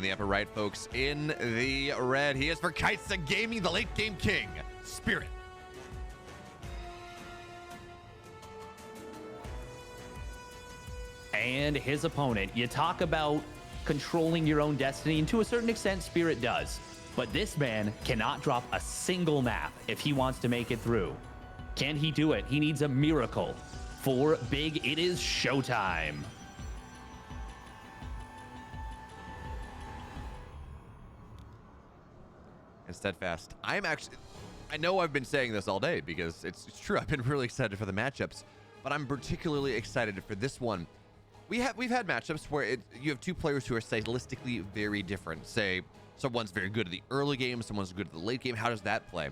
the upper right, folks. In the red, he is for Kai'Sa Gaming, the late game king, Spirit. And his opponent. You talk about controlling your own destiny, and to a certain extent, Spirit does. But this man cannot drop a single map if he wants to make it through. Can he do it? He needs a miracle. For big, it is showtime. And Steadfast, I know I've been saying this all day because it's true. I've been really excited for the matchups, but I'm particularly excited for this one. We've had matchups where you have two players who are stylistically very different. Say someone's very good at the early game, someone's good at the late game. How does that play?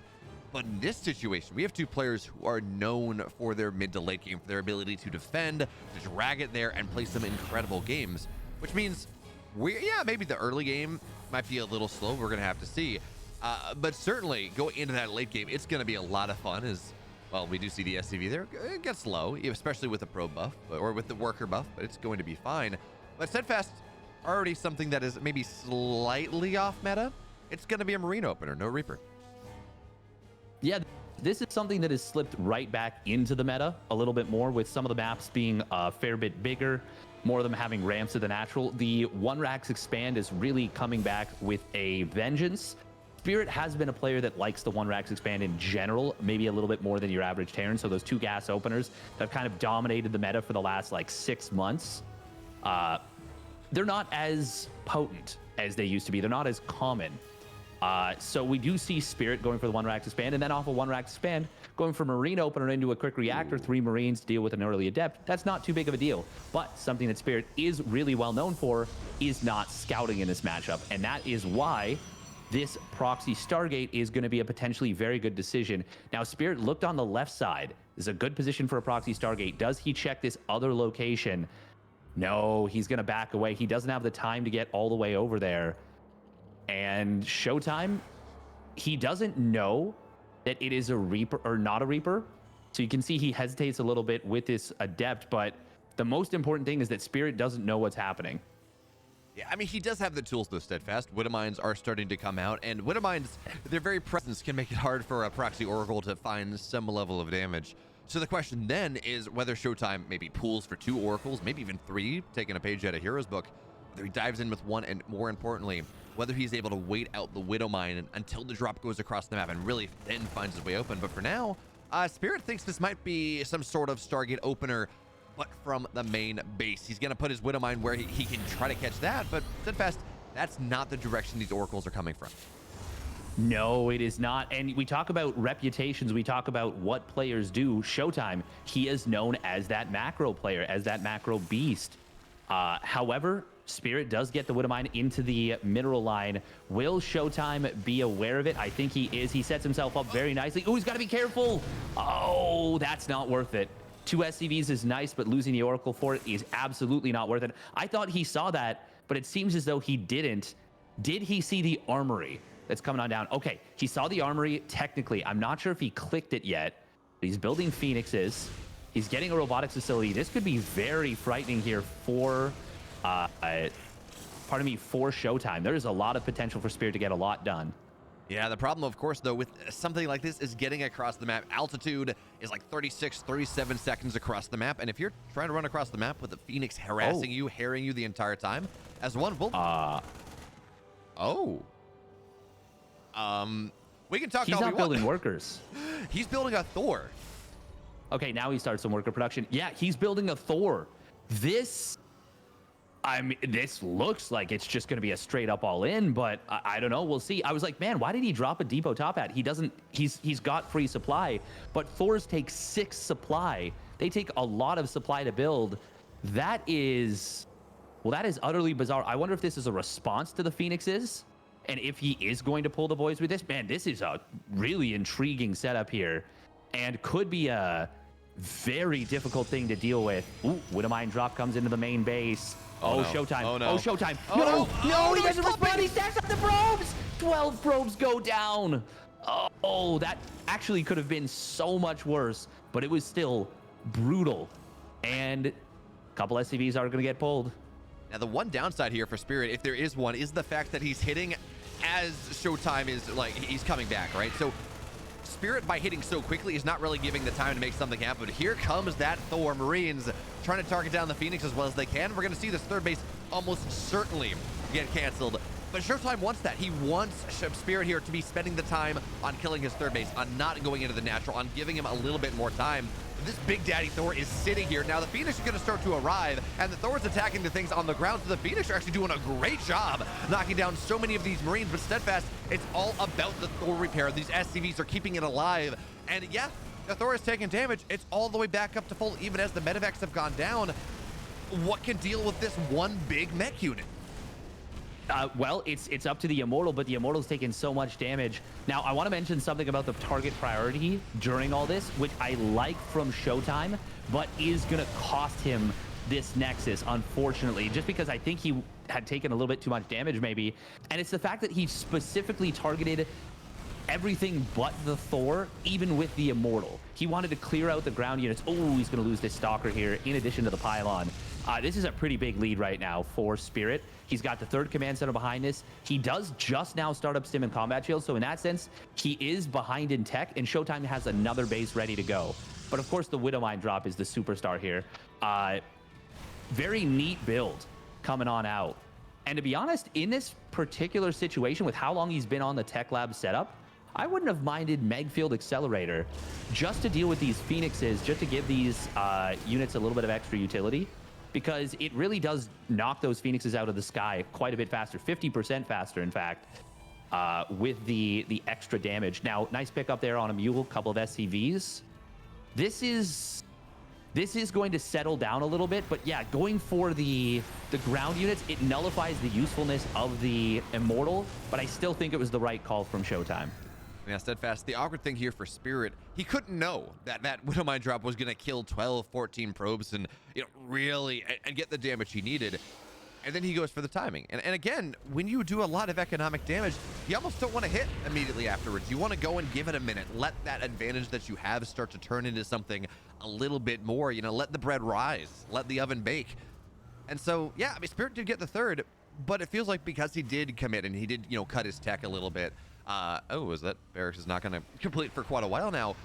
But in this situation, we have two players who are known for their mid to late game, for their ability to defend, to drag it there, and play some incredible games. Which means, maybe the early game might be a little slow. We're gonna have to see. But certainly, going into that late game, it's gonna be a lot of fun. Well, we do see the SCV there. It gets low, especially with the pro buff or with the worker buff, but it's going to be fine. But Steadfast, already something that is maybe slightly off meta. It's going to be a Marine opener, no Reaper. Yeah, this is something that has slipped right back into the meta a little bit more, with some of the maps being a fair bit bigger, more of them having ramps to the natural. The one racks expand is really coming back with a vengeance. Spirit has been a player that likes the one racks expand in general, maybe a little bit more than your average Terran. So those two gas openers that have kind of dominated the meta for the last like 6 months, they're not as potent as they used to be. They're not as common. So we do see Spirit going for the one rack expand, and then off of one rack expand, going from Marine opener into a quick reactor, 3 Marines to deal with an early adept. That's not too big of a deal. But something that Spirit is really well known for is not scouting in this matchup. And that is why this proxy Stargate is going to be a potentially very good decision. Now, Spirit looked on the left side. This is a good position for a proxy Stargate. Does he check this other location? No, he's going to back away. He doesn't have the time to get all the way over there. And showtime, he doesn't know that it is a Reaper or not a Reaper. So you can see he hesitates a little bit with this Adept, but the most important thing is that Spirit doesn't know what's happening. Yeah, I mean, he does have the tools, though, Steadfast. Widowmines are starting to come out, and Widowmines, their very presence can make it hard for a proxy Oracle to find some level of damage. So the question then is whether Showtime maybe pools for 2 Oracles, maybe even 3, taking a page out of Hero's book, whether he dives in with 1, and more importantly, whether he's able to wait out the Widowmine until the drop goes across the map and really then finds his way open. But for now, Spirit thinks this might be some sort of Stargate opener, but from the main base. He's going to put his Widowmine where he can try to catch that, but Steadfast, that's not the direction these Oracles are coming from. No, it is not. And we talk about reputations. We talk about what players do. Showtime, he is known as that macro player, as that macro beast. However, Spirit does get the Widowmine into the mineral line. Will Showtime be aware of it? I think he is. He sets himself up very nicely. Oh, he's got to be careful. Oh, that's not worth it. 2 SCVs is nice, but losing the Oracle for it is absolutely not worth it. I thought he saw that, but it seems as though he didn't. Did he see the armory that's coming on down? Okay, he saw the armory technically. I'm not sure if he clicked it yet, but he's building Phoenixes. He's getting a robotics facility. This could be very frightening here for, for Showtime. There's a lot of potential for Spirit to get a lot done. Yeah, the problem, of course, though, with something like this is getting across the map. Altitude is like 36, 37 seconds across the map. And if you're trying to run across the map with the Phoenix harassing you, harrying you the entire time, as one will... we can talk. He's not building workers. He's building a Thor. Okay, now he starts some worker production. Yeah, he's building a Thor. This looks like it's just going to be a straight up all in, but I don't know. We'll see. I was like, man, why did he drop a depot top hat? He's got free supply, but Thors take 6 supply. They take a lot of supply to build. That is utterly bizarre. I wonder if this is a response to the Phoenixes, and if he is going to pull the boys with this. Man, this is a really intriguing setup here, and could be a very difficult thing to deal with. Ooh, Widowmine drop comes into the main base. Oh, no. Showtime. Oh, no. Oh, Showtime. Oh, no, he doesn't respond. He stacks up the probes. 12 probes go down. Oh, that actually could have been so much worse, but it was still brutal. And a couple SCVs are going to get pulled. Now, the one downside here for Spirit, if there is one, is the fact that he's hitting as ShoWTime is, like, he's coming back, right? So Spirit, by hitting so quickly, is not really giving the time to make something happen. But here comes that Thor. Marines trying to target down the Phoenix as well as they can. We're going to see this third base almost certainly get canceled. But ShoWTime wants that. He wants Spirit here to be spending the time on killing his third base, on not going into the natural, on giving him a little bit more time. This Big Daddy Thor is sitting here. Now the Phoenix is going to start to arrive, and the Thor is attacking the things on the ground, so the Phoenix are actually doing a great job knocking down so many of these Marines. But Steadfast, it's all about the Thor repair. These SCVs are keeping it alive. And yeah, the Thor is taking damage. It's all the way back up to full, even as the medevacs have gone down. What can deal with this one big mech unit? Well, it's up to the Immortal, but the Immortal's taken so much damage. Now, I want to mention something about the target priority during all this, which I like from ShoWTime, but is going to cost him this Nexus, unfortunately, just because I think he had taken a little bit too much damage, maybe. And it's the fact that he specifically targeted everything but the Thor, even with the Immortal. He wanted to clear out the ground units. Oh, he's going to lose this Stalker here, in addition to the Pylon. This is a pretty big lead right now for Spirit. He's got the third command center behind this. He does just now start up Stim and Combat Shield, so in that sense, he is behind in tech, and ShoWTime has another base ready to go. But of course, the Widowmine drop is the superstar here. Very neat build coming on out. And to be honest, in this particular situation, with how long he's been on the Tech Lab setup, I wouldn't have minded Megfield Accelerator just to deal with these Phoenixes, just to give these units a little bit of extra utility, because it really does knock those Phoenixes out of the sky quite a bit faster, 50% faster, in fact, with the extra damage. Now, nice pick up there on a Mule, couple of SCVs. This is going to settle down a little bit, but yeah, going for the ground units, it nullifies the usefulness of the Immortal, but I still think it was the right call from ShoWTime. Yeah, Steadfast, the awkward thing here for Spirit, he couldn't know that Widowmine drop was going to kill 12, 14 probes and, really, and get the damage he needed. And then he goes for the timing. And again, when you do a lot of economic damage, you almost don't want to hit immediately afterwards. You want to go and give it a minute. Let that advantage that you have start to turn into something a little bit more. Let the bread rise. Let the oven bake. And so, yeah, I mean, Spirit did get the third, but it feels like because he did commit and he did, cut his tech a little bit. Is that Barracks is not going to complete for quite a while now.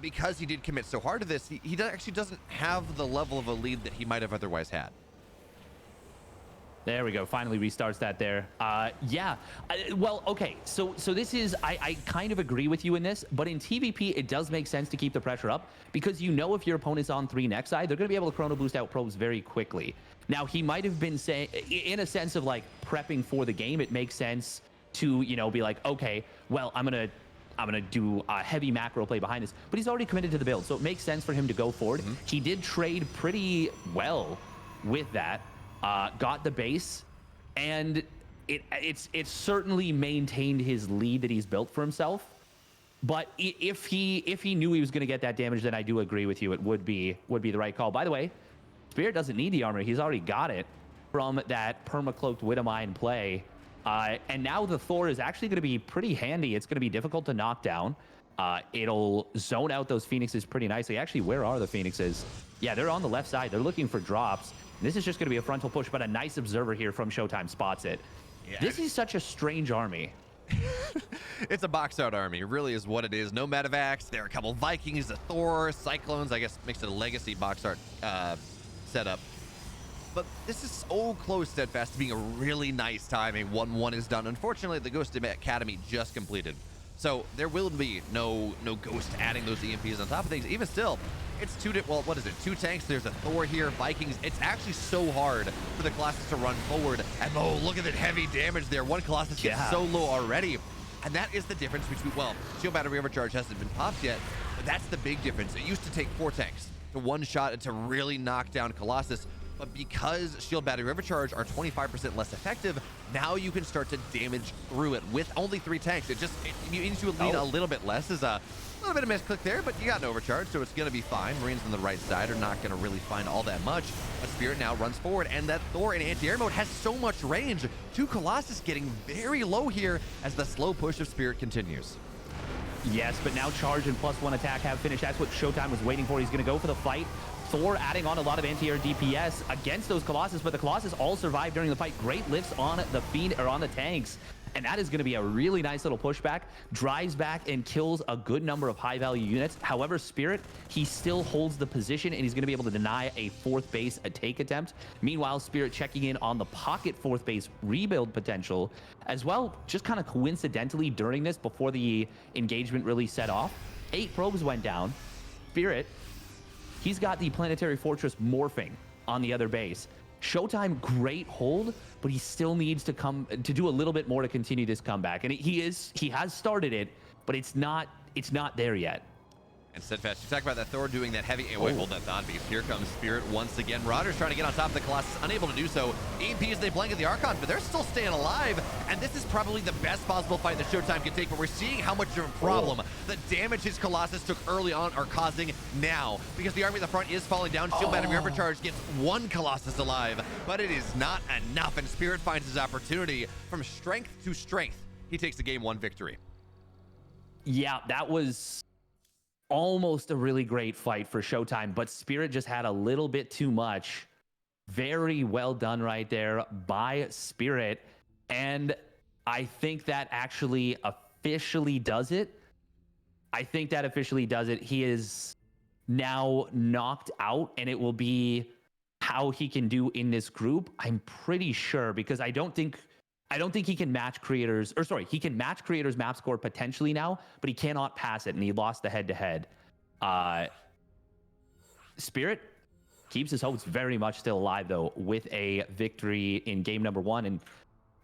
Because he did commit so hard to this, he actually doesn't have the level of a lead that he might have otherwise had. There we go. Finally restarts that there. Yeah. Well, okay. So this is, I kind of agree with you in this, but in TVP, it does make sense to keep the pressure up because if your opponent's on 3 next side, they're going to be able to chrono boost out probes very quickly. Now, he might have been saying, in a sense of like prepping for the game, it makes sense to, be like, okay, well, I'm going to do a heavy macro play behind this, but he's already committed to the build. So it makes sense for him to go forward. Mm-hmm. He did trade pretty well with that. Got the base, and it's certainly maintained his lead that he's built for himself. But if he knew he was going to get that damage, then I do agree with you. It would be the right call. By the way, Spirit doesn't need the armor. He's already got it from that permacloaked Widowmine play. And now the Thor is actually going to be pretty handy. It's going to be difficult to knock down. It'll zone out those Phoenixes pretty nicely. Actually, where are the Phoenixes? Yeah, they're on the left side. They're looking for drops. This is just going to be a frontal push, but a nice observer here from ShoWTime spots it. Yeah. This is such a strange army. It's a box out army. It really is what it is. No medevacs. There are a couple Vikings, a Thor, Cyclones. I guess makes it a legacy box art setup. But this is so close, Steadfast, to being a really nice timing. 1-1 is done. Unfortunately, the Ghost Academy just completed. So there will be no Ghost adding those EMPs on top of things. Even still, it's 2 tanks. There's a Thor here, Vikings. It's actually so hard for the Colossus to run forward. And oh, look at that heavy damage there. One Colossus gets so low already. And that is the difference between, well, Shield Battery Overcharge hasn't been popped yet, but that's the big difference. It used to take 4 tanks to one shot and to really knock down Colossus. But because Shield Battery Overcharge are 25% less effective, now you can start to damage through it with only 3 tanks. You need to lead a little bit less. Is a little bit of misclick there, but you got an overcharge, so it's going to be fine. Marines on the right side are not going to really find all that much. But Spirit now runs forward, and that Thor in anti-air mode has so much range. 2 Colossus getting very low here as the slow push of Spirit continues. Yes, but now charge and +1 attack have finished. That's what ShoWTime was waiting for. He's going to go for the fight. Thor adding on a lot of anti-air DPS against those Colossus, but the Colossus all survived during the fight. Great lifts on the Fiend, or on the tanks. And that is going to be a really nice little pushback. Drives back and kills a good number of high-value units. However, Spirit, he still holds the position, and he's going to be able to deny a fourth base take attempt. Meanwhile, Spirit checking in on the pocket fourth base rebuild potential as well, just kind of coincidentally during this, before the engagement really set off. 8 probes went down. Spirit, he's got the Planetary Fortress morphing on the other base. ShoWTime, great hold, but he still needs to do a little bit more to continue this comeback. And he has started it, but it's not there yet. And Steadfast, you talk about that Thor doing that heavy... Wait, hold that thought, because here comes Spirit once again. Rauder's trying to get on top of the Colossus, unable to do so. EMPs, they blanket the Archons, but they're still staying alive. And this is probably the best possible fight that ShoWTime can take, but we're seeing how much of a problem the damage his Colossus took early on are causing now. Because the army at the front is falling down. Shield Battery Overcharge gets 1 Colossus alive, but it is not enough. And Spirit finds his opportunity from strength to strength. He takes the game 1 victory. Yeah, that was almost a really great fight for ShoWTime, but Spirit just had a little bit too much. Very well done right there by Spirit. And I think that actually officially does it. He is now knocked out, and it will be how he can do in this group. I'm pretty sure, because I don't think he can match Creator's, he can match Creator's map score potentially now, but he cannot pass it, and he lost the head-to-head. Spirit keeps his hopes very much still alive, though, with a victory in game number 1. And,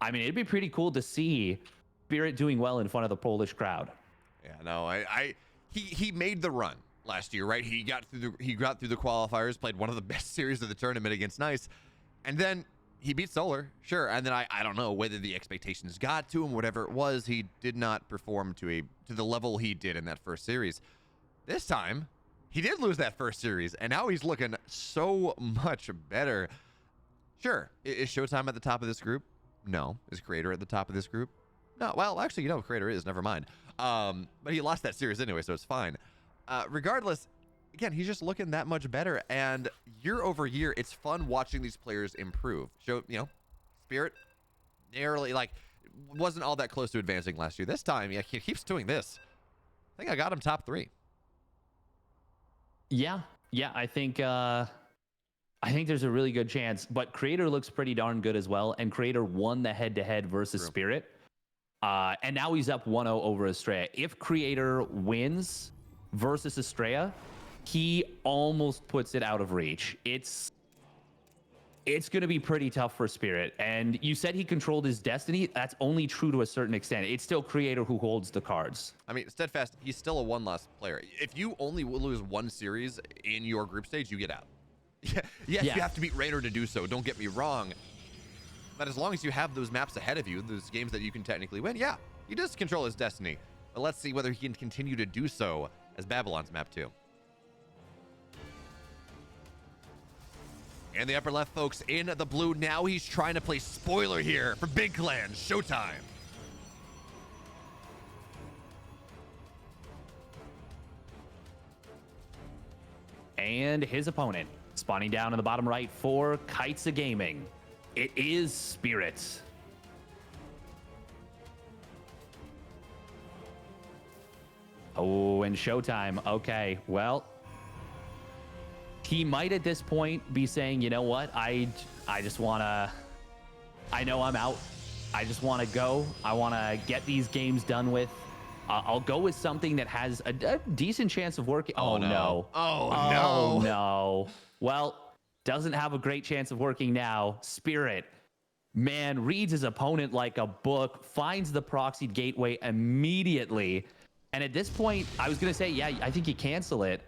I mean, it'd be pretty cool to see Spirit doing well in front of the Polish crowd. Yeah, no, he made the run last year, right? He got through the qualifiers, played one of the best series of the tournament against Nice, and then he beat Solar, sure, and then I don't know whether the expectations got to him, whatever it was, he did not perform to the level he did in that first series. This time, he did lose that first series, and now he's looking so much better. Sure, is ShoWTime at the top of this group? No. Is Creator at the top of this group? No. Well, actually, you know, Creator is, never mind. But he lost that series anyway, so it's fine. Regardless, again, he's just looking that much better, and year over year, it's fun watching these players improve. Spirit narrowly, wasn't all that close to advancing last year. This time, yeah, he keeps doing this. I think I got him top 3. Yeah, I think there's a really good chance, but Creator looks pretty darn good as well, and Creator won the head-to-head versus Spirit, and now he's up 1-0 over Estrella. If Creator wins versus Estrella, he almost puts it out of reach. It's going to be pretty tough for Spirit. And you said he controlled his destiny. That's only true to a certain extent. It's still Creator who holds the cards. I mean, Steadfast, he's still a 1-loss player. If you only lose 1 series in your group stage, you get out. Yes, you have to beat Raynor to do so. Don't get me wrong. But as long as you have those maps ahead of you, those games that you can technically win, yeah, he does control his destiny. But let's see whether he can continue to do so as Babylon's map 2. And the upper left, folks, in the blue. Now he's trying to play spoiler here for Big Clan ShoWTime. And his opponent, spawning down in the bottom right for Kite's Gaming. It is Spirit. Oh, and ShoWTime. Okay, well, he might at this point be saying, you know what, I just want to, I know I'm out. I just want to go. I want to get these games done with. I'll go with something that has a decent chance of working. Oh, no. Oh, no. Well, doesn't have a great chance of working now. Spirit, man, reads his opponent like a book, finds the proxied gateway immediately. And at this point, I was going to say, yeah, I think you cancel it.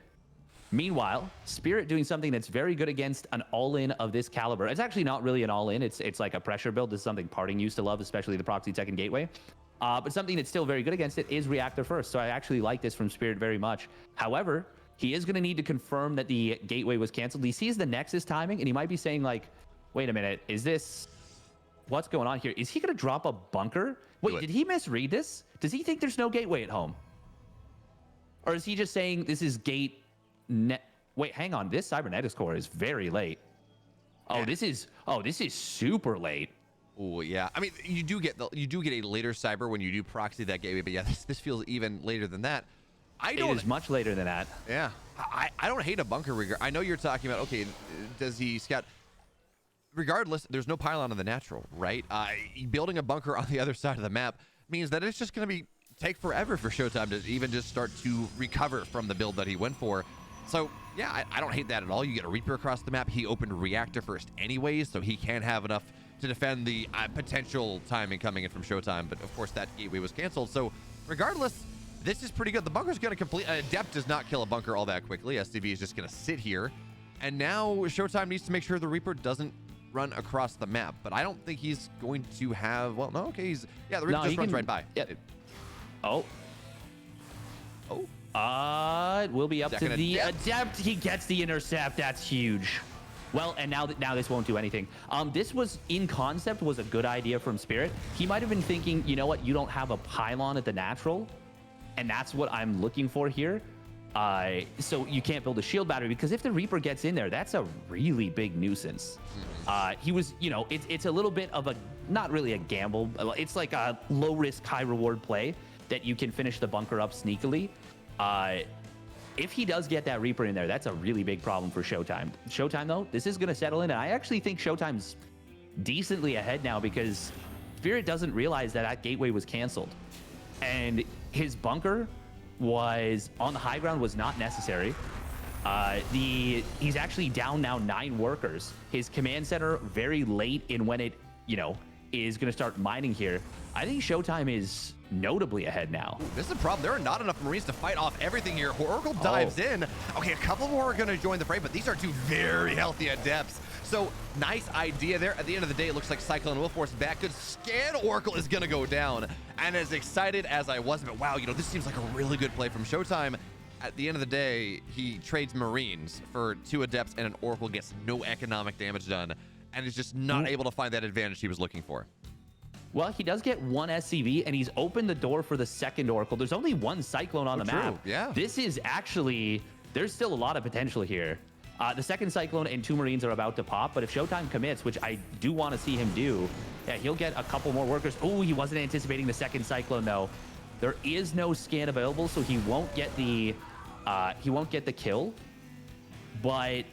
Meanwhile, Spirit doing something that's very good against an all-in of this caliber. It's actually not really an all-in. It's like a pressure build. This is something Parting used to love, especially the proxied second gateway. But something that's still very good against it is Reactor First. So I actually like this from Spirit very much. However, he is going to need to confirm that the gateway was canceled. He sees the Nexus timing, and he might be saying, like, wait a minute, is this... What's going on here? Is he going to drop a bunker? Wait, did he misread this? Does he think there's no gateway at home? Or is he just saying this is gate... Wait, hang on. This cybernetics core is very late. Oh, Yeah. this is super late. Oh yeah, I mean you do get a later cyber when you do proxy that gateway, but yeah, this feels even later than that. I don't. It is much later than that. Yeah, I don't hate a bunker rigger. I know you're talking about, okay, does he scout? Regardless, there's no pylon on the natural, right? Building a bunker on the other side of the map means that it's just going to take forever for ShoWTime to even just start to recover from the build that he went for. So yeah, I don't hate that at all. You get a Reaper across the map. He opened reactor first anyways, so he can have enough to defend the potential timing coming in from ShoWTime. But of course, that gateway was canceled. So regardless, this is pretty good. The bunker's going to complete. Adept does not kill a bunker all that quickly. SCV is just going to sit here. And now ShoWTime needs to make sure the Reaper doesn't run across the map. But I don't think he's going to have... Well, no, okay. The Reaper just runs right by. Yeah. Oh. It will be up to the Adept. He gets the intercept. That's huge. Well, and now this won't do anything. This was, in concept, was a good idea from Spirit. He might have been thinking, you know what, you don't have a pylon at the natural, and that's what I'm looking for here. So you can't build a shield battery, because if the Reaper gets in there, that's a really big nuisance. He was, it's a little bit of a, not really a gamble. It's like a low risk, high reward play that you can finish the bunker up sneakily. If he does get that Reaper in there, that's a really big problem for ShoWTime. ShoWTime, though, this is going to settle in. And I actually think ShoWTime's decently ahead now, because Spirit doesn't realize that gateway was canceled. And his bunker was on the high ground, was not necessary. He's actually down now 9 workers. His command center very late in when it, is going to start mining here. I think ShoWTime is notably ahead now. Ooh, this is a problem. There are not enough Marines to fight off everything here. Oracle dives in. Okay, a couple more are going to join the fray, but these are 2 very healthy Adepts. So nice idea there. At the end of the day, it looks like Cyclone will force back. Good scan. Oracle is going to go down. And as excited as I was, but wow, this seems like a really good play from ShoWTime. At the end of the day, he trades Marines for 2 Adepts, and an Oracle gets no economic damage done, and is just not able to find that advantage he was looking for. Well, he does get 1 SCV, and he's opened the door for the second Oracle. There's only 1 Cyclone on the map. Yeah. This is actually, there's still a lot of potential here. The second Cyclone and 2 Marines are about to pop, but if ShoWTime commits, which I do want to see him do, yeah, he'll get a couple more workers. Oh, he wasn't anticipating the second Cyclone, though. There is no scan available, so he won't get the kill. But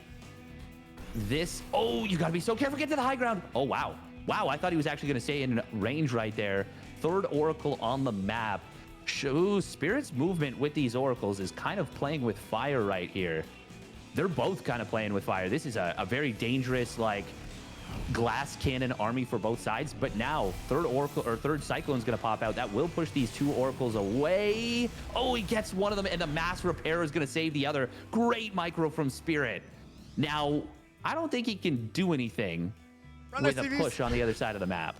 this, you gotta be so careful. Get to the high ground. Oh, wow. Wow, I thought he was actually going to stay in range right there. 3rd Oracle on the map. Spirit's movement with these Oracles is kind of playing with fire right here. They're both kind of playing with fire. This is a very dangerous, glass cannon army for both sides. But now, 3rd Oracle or 3rd Cyclone's going to pop out. That will push these 2 Oracles away. Oh, he gets one of them, and the mass repair is going to save the other. Great micro from Spirit. Now, I don't think he can do anything with a push on the other side of the map.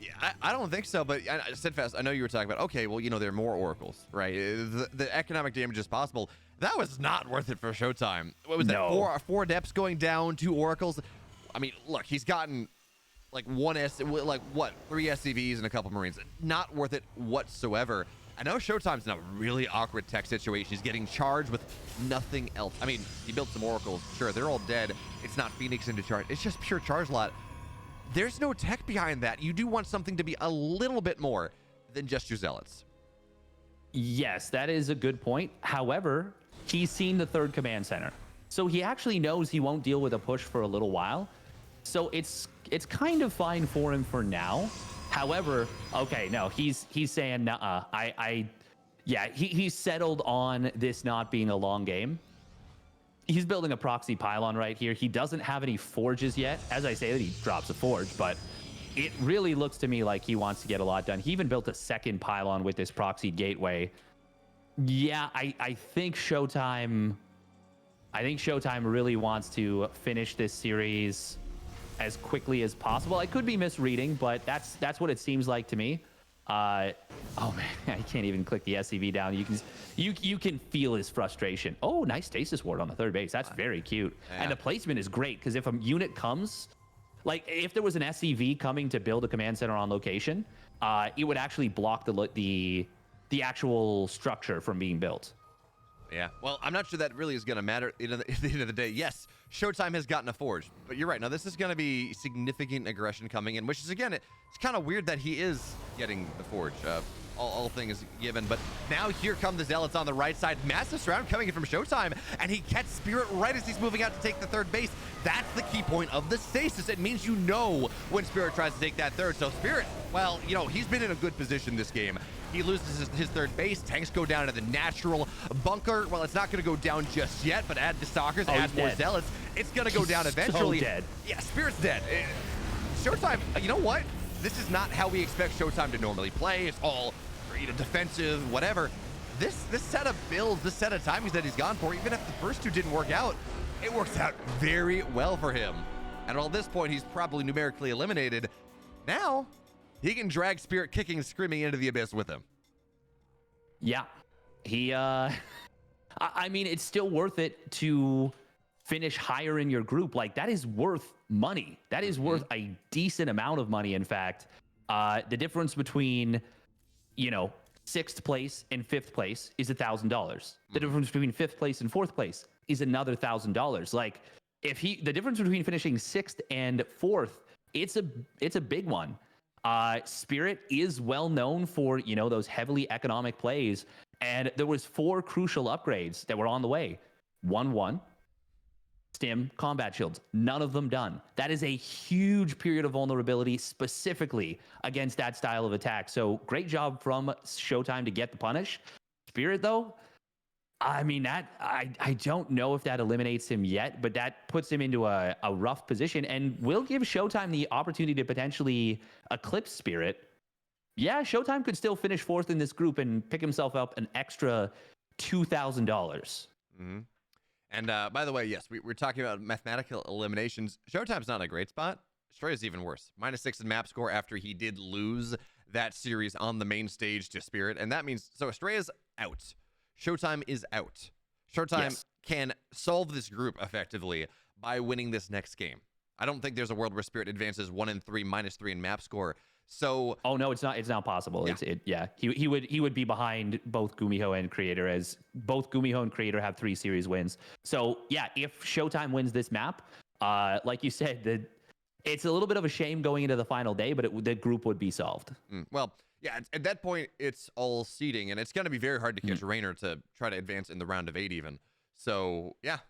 Yeah, I don't think so, but Steadfast, I know you were talking about, okay, well, there are more Oracles, right? The economic damage is possible. That was not worth it for ShoWTime. What was that? 4 Adepts going down, 2 Oracles. I mean, look, he's gotten 3 SCVs and a couple Marines. Not worth it whatsoever. I know ShoWTime's in a really awkward tech situation. He's getting charged with nothing else. I mean, he built some Oracles. Sure, they're all dead. It's not Phoenix into charge. It's just pure charge lot. There's no tech behind that. You do want something to be a little bit more than just your Zealots. Yes, that is a good point. However, he's seen the 3rd command center. So he actually knows he won't deal with a push for a little while. So it's kind of fine for him for now. However, okay, no, he's saying, nuh-uh. He's settled on this not being a long game. He's building a proxy pylon right here. He doesn't have any forges yet. As I say that, he drops a forge, but it really looks to me like he wants to get a lot done. He even built a 2nd pylon with this proxy gateway. Yeah, I think ShoWTime really wants to finish this series as quickly as possible. I could be misreading, but that's what it seems like to me. Oh man, I can't even click the SCV down. You can feel his frustration. Oh, nice stasis ward on the 3rd base. That's very cute. Yeah. And the placement is great, because if a unit comes, if there was an SCV coming to build a command center on location, it would actually block the actual structure from being built. Yeah, well, I'm not sure that really is going to matter at the end of the day. Yes, ShoWTime has gotten a Forge, but you're right. Now, this is going to be significant aggression coming in, which is, again, it's kind of weird that he is getting the Forge. All things given, but now here come the Zealots on the right side. Massive surround coming in from ShoWTime, and he gets Spirit right as he's moving out to take the third base. That's the key point of the stasis. It means you know when Spirit tries to take that third. So Spirit, well, you know, he's been in a good position this game. He loses his third base. Tanks go down to the natural bunker. Well, it's not going to go down just yet, but add the Stalkers, add more Zealots. It's going to go down eventually. So dead. Yeah, Spirit's dead. ShoWTime, you know what? This is not how we expect ShoWTime to normally play. It's all, you know, defensive, whatever. This set of builds, this set of timings that he's gone for, even if the first two didn't work out, it works out very well for him. And at this point, he's probably numerically eliminated. Now, he can drag Spirit kicking and screaming into the abyss with him. Yeah. He, I mean, it's still worth it to finish higher in your group. Like, that is worth money. That is worth a decent amount of money, in fact. The difference between, you know, 6th place and 5th place is $1,000. The difference between 5th place and 4th place is another $1,000. Like, the difference between finishing 6th and 4th, it's a big one. Spirit is well known for, you know, those heavily economic plays, and there was 4 crucial upgrades that were on the way. 1-1, stim, combat shields, none of them done. That is a huge period of vulnerability specifically against that style of attack. So great job from ShoWTime to get the punish. Spirit, though, I mean, that I don't know if that eliminates him yet, but that puts him into a rough position and will give ShoWTime the opportunity to potentially eclipse Spirit. Yeah, ShoWTime could still finish 4th in this group and pick himself up an extra $2,000. Mm-hmm. And by the way, yes, we're talking about mathematical eliminations. ShoWTime's not in a great spot. Estrella's even worse. -6 in map score after he did lose that series on the main stage to Spirit. And that means, so Estrella's out. ShoWTime is out. ShoWTime can solve this group effectively by winning this next game. I don't think there's a world where Spirit advances 1-3, -3 in map score. So, oh no, it's not possible. Yeah. He would be behind both Gumiho and Creator, as both Gumiho and Creator have 3 series wins. So yeah, if ShoWTime wins this map, like you said, it's a little bit of a shame going into the final day, but the group would be solved. Well, yeah, at that point, it's all seeding, and it's going to be very hard to catch Raynor to try to advance in the round of 8 even. So, yeah,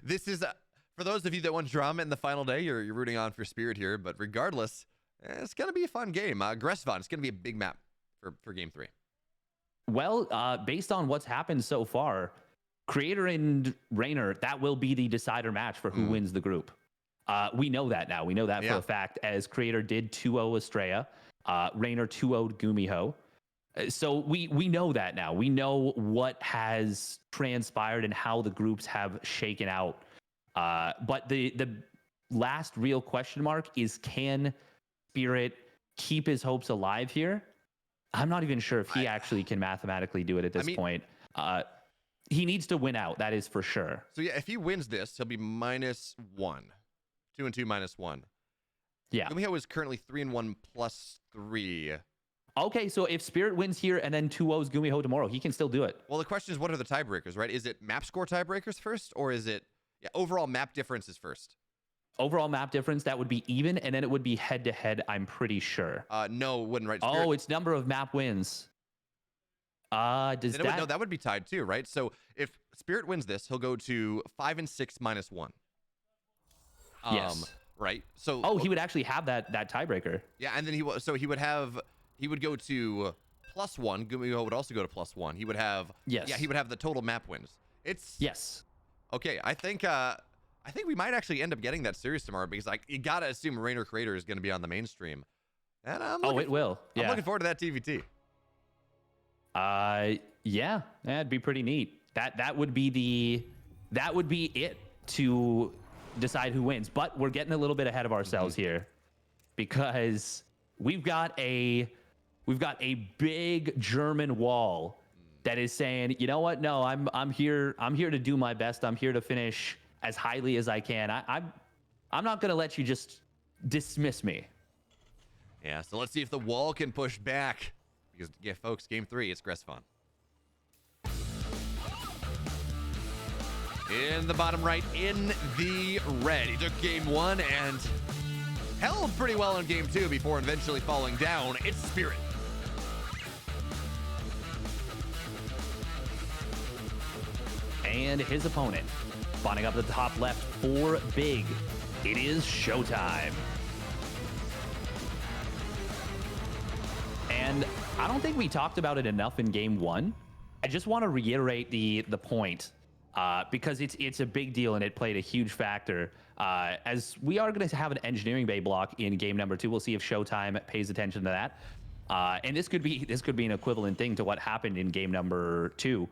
this is, for those of you that want drama in the final day, you're rooting on for Spirit here, but regardless, it's going to be a fun game. Gressvon, it's going to be a big map for Game 3. Well, based on what's happened so far, Creator and Raynor, that will be the decider match for who wins the group. We know that now. We know that for a fact, as Creator did 2-0 Estrella. Raynor 2-0'd Gumiho. So we know that now. We know what has transpired and how the groups have shaken out. But the last real question mark is, can Spirit keep his hopes alive here? I'm not even sure if he actually can mathematically do it at this point. He needs to win out, that is for sure. So yeah, if he wins this, he'll be -1. 2 and 2 -1. Yeah. Gumiho is currently 3-1 +3. Okay, so if Spirit wins here and then 2-0's Gumiho tomorrow, he can still do it. Well, the question is, what are the tiebreakers, right? Is it map score tiebreakers first, or is it overall map differences first? Overall map difference, that would be even, and then it would be head-to-head, I'm pretty sure. No, it wouldn't, right? Spirit... Oh, it's number of map wins. No, that would be tied too, right? So if Spirit wins this, he'll go to 5 and 6 -1. Yes. Right. So he would actually have that tiebreaker. Yeah, and then he would go to +1. Gumiho would also go to +1. He would have he would have the total map wins. Okay. I think we might actually end up getting that series tomorrow, because you gotta assume Raynor Creator is going to be on the mainstream. And it will. Yeah. I'm looking forward to that TVT. Yeah, that'd be pretty neat. That would be it to decide who wins. But we're getting a little bit ahead of ourselves here, because we've got a big German wall that is saying, you know what? No, I'm here to do my best. I'm here to finish as highly as I can. I'm not gonna let you just dismiss me. Yeah, so let's see if the wall can push back. Because, yeah, folks, Game 3, it's Gressvon. in the bottom right in the red. He took game one and held pretty well in game two before eventually falling down. It's Spirit. And his opponent, spawning up at the top left for Big. It is ShoWTime. And I don't think we talked about it enough in game one. I just want to reiterate the point because it's a big deal and it played a huge factor. As we are going to have an engineering bay block in game number 2, we'll see if ShoWTime pays attention to that. And this could be an equivalent thing to what happened in game number 2.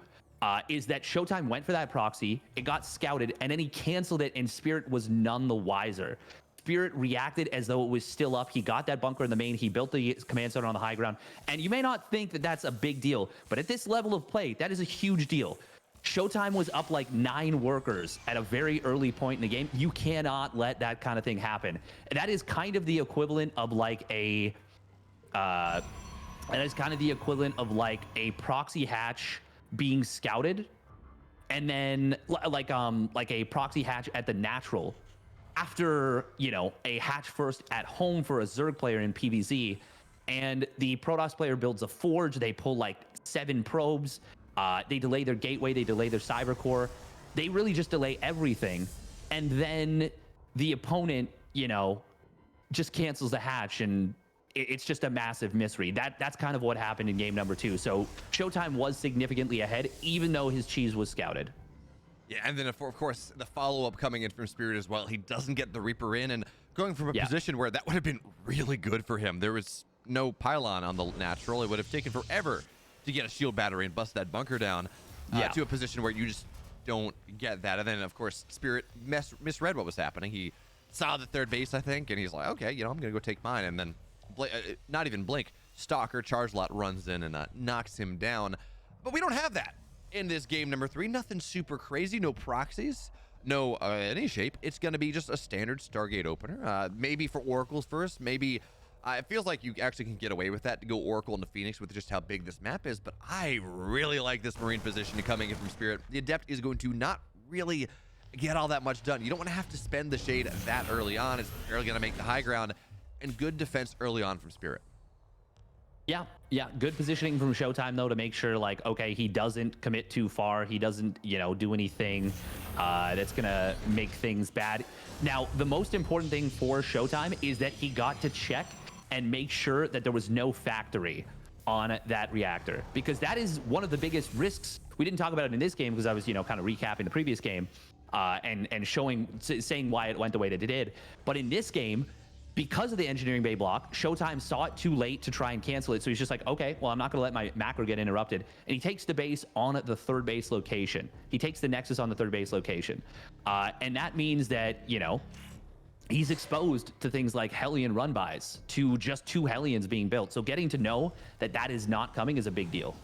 Is that ShoWTime went for that proxy, it got scouted, and then he canceled it, and Spirit was none the wiser. Spirit reacted as though it was still up. He got that bunker in the main. He built the command center on the high ground. And you may not think that that's a big deal, but at this level of play, that is a huge deal. ShoWTime was up like 9 workers at a very early point in the game. You cannot let that kind of thing happen. And that is kind of the equivalent of like a proxy hatch being scouted, and then like a proxy hatch at the natural after, you know, a hatch first at home for a Zerg player in PvZ, and the Protoss player builds a forge. They pull like 7 probes. They delay their gateway. They delay their cyber core. They really just delay everything, and then the opponent, you know, just cancels the hatch, and it's just a massive misread. That's kind of what happened in game number 2. So ShoWTime was significantly ahead, even though his cheese was scouted. Yeah, and then of course the follow-up coming in from Spirit as well. He doesn't get the Reaper in, and going from a position where that would have been really good for him. There was no pylon on the natural. It would have taken forever to get a shield battery and bust that bunker down to a position where you just don't get that. And then of course Spirit misread what was happening. He saw the third base, I think, and he's like, okay, you know, I'm gonna go take mine, and then not even blink, Stalker Charge Lot runs in and knocks him down. But we don't have that in this game number 3. Nothing super crazy, no proxies, no any shape. It's going to be just a standard Stargate opener. Maybe for Oracles first, maybe it feels like you actually can get away with that to go Oracle into Phoenix with just how big this map is. But I really like this Marine position coming in from Spirit. The Adept is going to not really get all that much done. You don't want to have to spend the shade that early on. It's barely going to make the high ground. And good defense early on from Spirit. Yeah, good positioning from ShoWTime though to make sure, like, okay, he doesn't commit too far. He doesn't, you know, do anything that's gonna make things bad. Now, the most important thing for ShoWTime is that he got to check and make sure that there was no factory on that reactor, because that is one of the biggest risks. We didn't talk about it in this game because I was, you know, kind of recapping the previous game and saying why it went the way that it did. But in this game, because of the engineering bay block, ShoWTime saw it too late to try and cancel it. So he's just like, okay, well, I'm not going to let my macro get interrupted. And he takes the base on the third base location. He takes the Nexus on the third base location. And that means that, you know, he's exposed to things like Hellion run-bys, to just 2 Hellions being built. So getting to know that that is not coming is a big deal.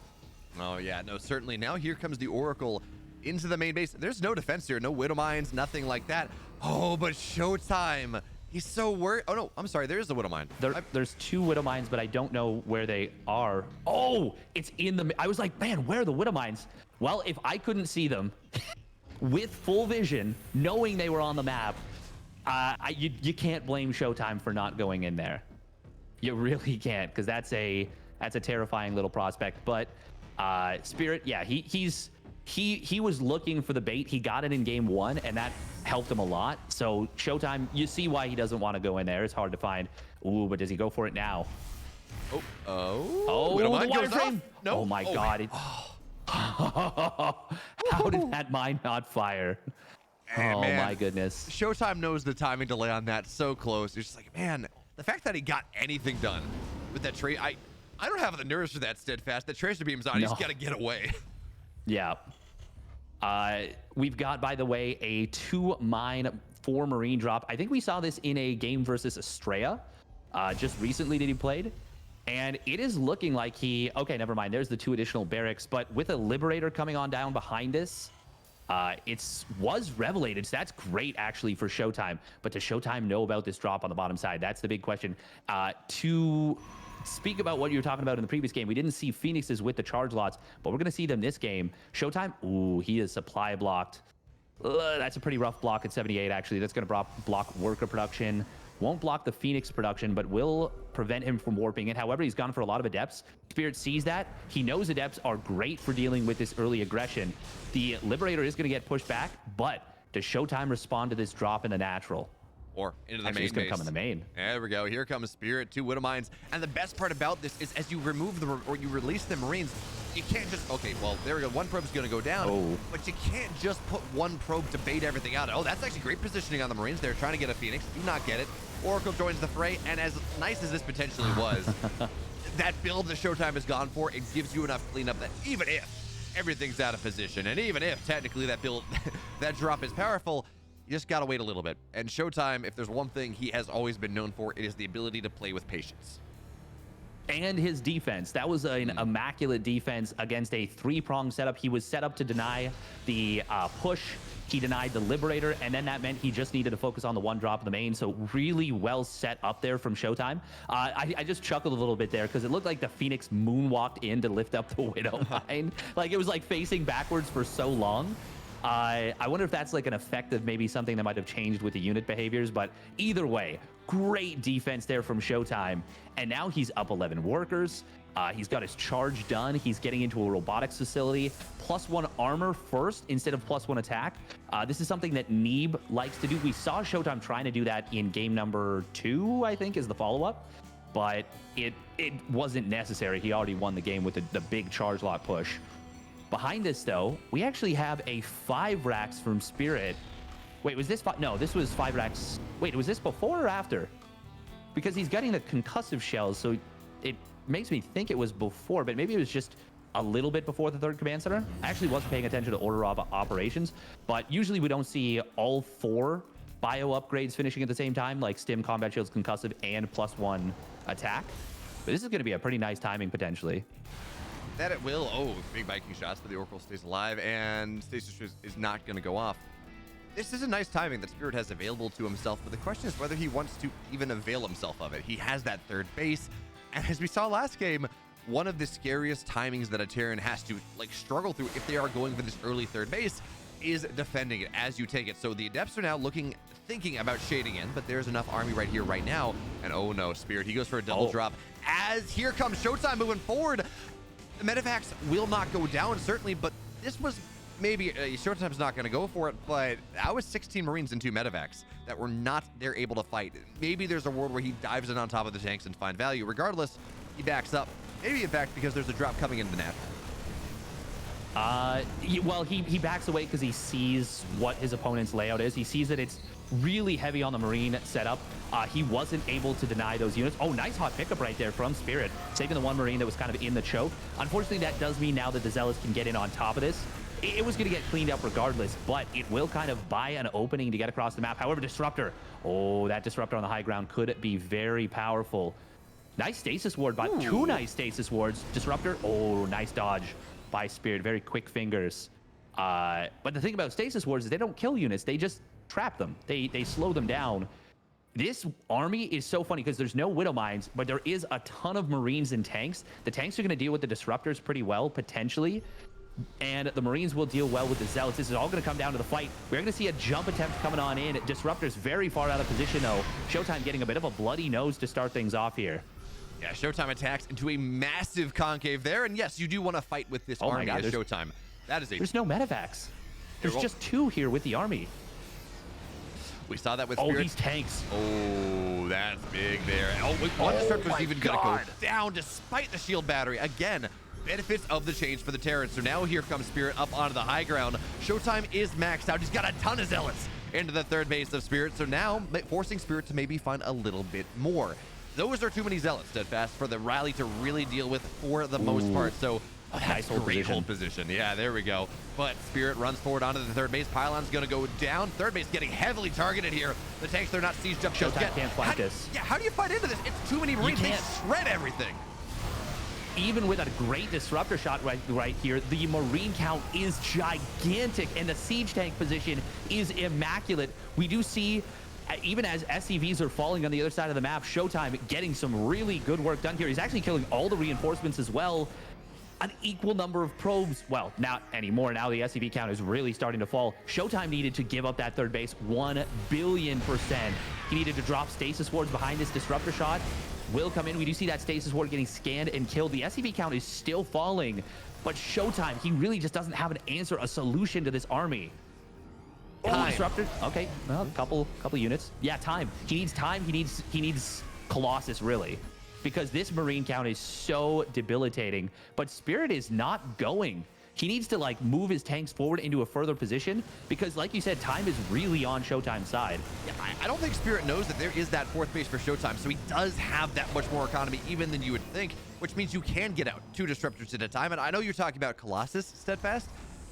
Oh, yeah, no, certainly. Now here comes the Oracle into the main base. There's no defense here, no Widow Mines, nothing like that. Oh, but ShoWTime. He's so worried. Oh, no, I'm sorry. There is the Widow Mine. There's 2 Widow Mines, but I don't know where they are. Oh, it's in the... I was like, man, where are the Widow Mines? Well, if I couldn't see them with full vision, knowing they were on the map, you can't blame ShoWTime for not going in there. You really can't, because that's a terrifying little prospect. But Spirit, yeah, he was looking for the bait. He got it in game 1, and that helped him a lot. So ShoWTime, you see why he doesn't want to go in there. It's hard to find. Ooh, but does he go for it now? Oh, the water frame. Off. No. Oh my God. How did that mine not fire? Oh man, my goodness. ShoWTime knows the timing delay on that so close. It's just like, man, the fact that he got anything done with that trade, I don't have the nerves for that Steadfast. The tracer beam's on. He's got to get away. Yeah. We've got, by the way, a 2 mine 4 Marine drop. I think we saw this in a game versus Estrella just recently that he played. And it is looking like he... Okay, never mind. There's the 2 additional barracks. But with a Liberator coming on down behind us, it was revelated. So that's great, actually, for ShoWTime. But does ShoWTime know about this drop on the bottom side? That's the big question. To speak about what you were talking about in the previous game, we didn't see Phoenixes with the charge lots, but we're going to see them this game. ShoWTime, ooh, he is supply blocked That's a pretty rough block at 78, actually. That's going to block worker production. Won't block the Phoenix production, but will prevent him from warping it. However, he's gone for a lot of Adepts. Spirit sees that. He knows Adepts are great for dealing with this early aggression. The Liberator is going to get pushed back, but does ShoWTime respond to this drop in the natural? Or into the Actually, main it's going to base. come in the main. There we go. Here comes Spirit, 2 Widow Mines. And the best part about this is as you remove or you release the Marines, you can't just, okay, well, there we go. One probe's going to go down, but you can't just put one probe to bait everything out. Oh, that's actually great positioning on the Marines. They're trying to get a Phoenix. Do not get it. Oracle joins the fray, and as nice as this potentially was, that build that ShoWTime has gone for, it gives you enough cleanup that even if everything's out of position, and even if technically that build, that drop is powerful, you just gotta wait a little bit. And ShoWTime, if there's one thing he has always been known for, it is the ability to play with patience. And his defense. That was an immaculate defense against a 3-pronged setup. He was set up to deny the push. He denied the Liberator, and then that meant he just needed to focus on the 1 drop in the main. So really well set up there from ShoWTime. I just chuckled a little bit there because it looked like the Phoenix moonwalked in to lift up the Widow Mine. Like it was like facing backwards for so long. I wonder if that's like an effect of maybe something that might have changed with the unit behaviors, but either way, great defense there from ShoWTime. And now he's up 11 workers. He's got his charge done. He's getting into a robotics facility. +1 armor first instead of +1 attack. This is something that Neeb likes to do. We saw ShoWTime trying to do that in game number 2, I think, is the follow-up. But it wasn't necessary. He already won the game with the big charge lot push. Behind this, though, we actually have a 5 racks from Spirit. Wait, was this no, this was 5 racks. Wait, was this before or after? Because he's getting the concussive shells, so it makes me think it was before, but maybe it was just a little bit before the 3rd command center. I actually wasn't paying attention to order of operations, but usually we don't see all 4 bio upgrades finishing at the same time, like Stim, Combat Shields, Concussive, and +1 attack. But this is going to be a pretty nice timing, potentially. That it will. Oh, big Viking shots, but the Oracle stays alive, and Stasis is not going to go off. This is a nice timing that Spirit has available to himself, but the question is whether he wants to even avail himself of it. He has that 3rd base, and as we saw last game, one of the scariest timings that a Terran has to like struggle through if they are going for this early 3rd base is defending it as you take it. So the Adepts are now thinking about shading in, but there's enough army right here, right now, and oh no, Spirit, he goes for a double drop. As here comes ShoWTime moving forward. The medevacs will not go down, certainly, but this was maybe ShoWTime's not going to go for it, but that was 16 Marines and 2 medevacs that were not there able to fight. Maybe there's a world where he dives in on top of the tanks and find value. Regardless, he backs up. Maybe in fact because there's a drop coming into the natural. Well, he backs away because he sees what his opponent's layout is. He sees that it's really heavy on the Marine setup. He wasn't able to deny those units. Oh, nice hot pickup right there from Spirit, saving the 1 Marine that was kind of in the choke. Unfortunately, that does mean now that the Zealots can get in on top of this. It was going to get cleaned up regardless, but it will kind of buy an opening to get across the map. However, Disruptor, oh, that Disruptor on the high ground could be very powerful. Nice stasis ward, but 2 nice stasis wards. Disruptor, oh, nice dodge by Spirit, very quick fingers. But the thing about stasis wards is they don't kill units, they just trap them. They slow them down. This army is so funny because there's no Widow Mines, but there is a ton of Marines and tanks. The tanks are going to deal with the Disruptors pretty well, potentially. And the Marines will deal well with the Zealots. This is all going to come down to the fight. We're going to see a jump attempt coming on in. Disruptors very far out of position, though. ShoWTime getting a bit of a bloody nose to start things off here. Yeah, ShoWTime attacks into a massive concave there. And yes, you do want to fight with this army as ShoWTime. That is There's no medevacs. There's just 2 here with the army. We saw that with Spirit. Oh, these tanks. Oh, that's big there. Oh, one Disruptor's even going to go down despite the shield battery. Again, benefits of the change for the Terrans. So now here comes Spirit up onto the high ground. ShoWTime is maxed out. He's got a ton of Zealots into the 3rd base of Spirit. So now forcing Spirit to maybe find a little bit more. Those are too many Zealots, Steadfast, for the rally to really deal with for the most part. So nice hold position. Yeah, there we go. But Spirit runs forward onto the 3rd base. Pylon's going to go down. 3rd base getting heavily targeted here. The tanks, they're not sieged up just yet. Can't fight this. Yeah, how do you fight into this? It's too many Marines. They shred everything. Even with a great Disruptor shot right here, the Marine count is gigantic, and the siege tank position is immaculate. We do see, even as SCVs are falling on the other side of the map, ShoWTime getting some really good work done here. He's actually killing all the reinforcements as well. an equal number of probes. Well, not anymore. Now the SCV count is really starting to fall. ShoWTime needed to give up that third base 1 billion%. He needed to drop stasis wards behind this disruptor shot. Will come in. We do see that stasis ward getting scanned and killed. The SCV count is still falling, but ShoWTime, he really just doesn't have an answer, a solution to this army. Oh, disruptor. Okay, well, a couple units. Yeah, time. He needs time. He needs Colossus, really, because this Marine count is so debilitating. But Spirit is not going. He needs to like move his tanks forward into a further position because, like you said, time is really on ShoWTime's side. Yeah, I don't think Spirit knows that there is that fourth base for ShoWTime, so he does have that much more economy even than you would think, which means you can get out 2 disruptors at a time. And I know you're talking about Colossus, Steadfast.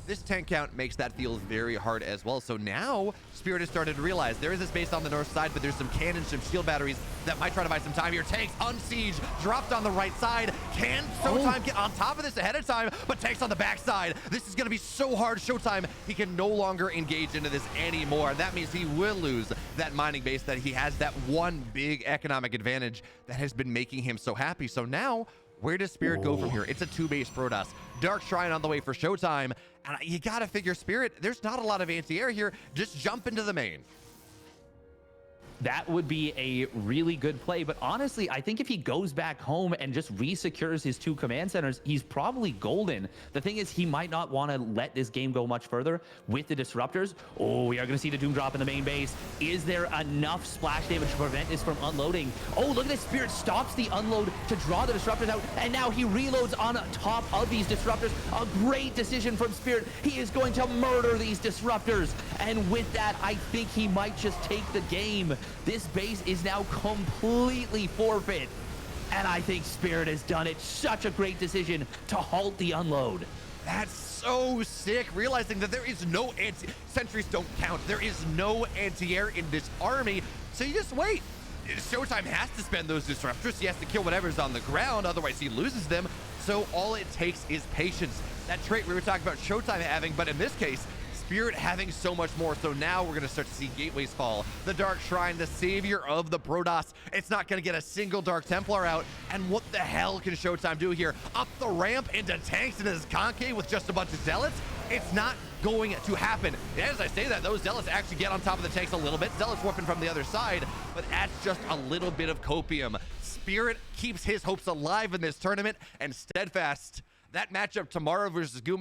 This tank count makes that feel very hard as well. So now Spirit has started to realize there is this base on the north side, but there's some cannons, some shield batteries that might try to buy some time here. Tanks unsieged, dropped on the right side. Can ShoWTime get on top of this ahead of time? But tanks on the backside. This is going to be so hard. ShoWTime, he can no longer engage into this anymore. That means he will lose that mining base that he has, that one big economic advantage that has been making him so happy. So now, where does Spirit go from here? It's a 2-base Protoss. Dark Shrine on the way for ShoWTime. And you got to figure Spirit, there's not a lot of anti-air here. Just jump into the main. That would be a really good play. But honestly, I think if he goes back home and just resecures his 2 command centers, he's probably golden. The thing is, he might not want to let this game go much further with the disruptors. Oh, we are going to see the Doom drop in the main base. Is there enough splash damage to prevent this from unloading? Oh, look at this. Spirit stops the unload to draw the disruptors out. And now he reloads on top of these disruptors. A great decision from Spirit. He is going to murder these disruptors. And with that, I think he might just take the game. This base is now completely forfeit. And I think Spirit has done it. Such a great decision to halt the unload. That's so sick, realizing that there is no sentries don't count. There is no anti-air in this army. So you just wait. ShoWTime has to spend those disruptors. He has to kill whatever's on the ground, otherwise he loses them. So all it takes is patience. That trait we were talking about ShoWTime having, but in this case, Spirit having so much more. So now we're going to start to see gateways fall. The Dark Shrine, the savior of the Protoss. It's not going to get a single Dark Templar out. And what the hell can ShoWTime do here? Up the ramp into tanks into this concave with just a bunch of zealots? It's not going to happen. As I say that, those zealots actually get on top of the tanks a little bit. Zealots whooping from the other side, but that's just a little bit of copium. Spirit keeps his hopes alive in this tournament, and Steadfast, that matchup tomorrow versus Gumi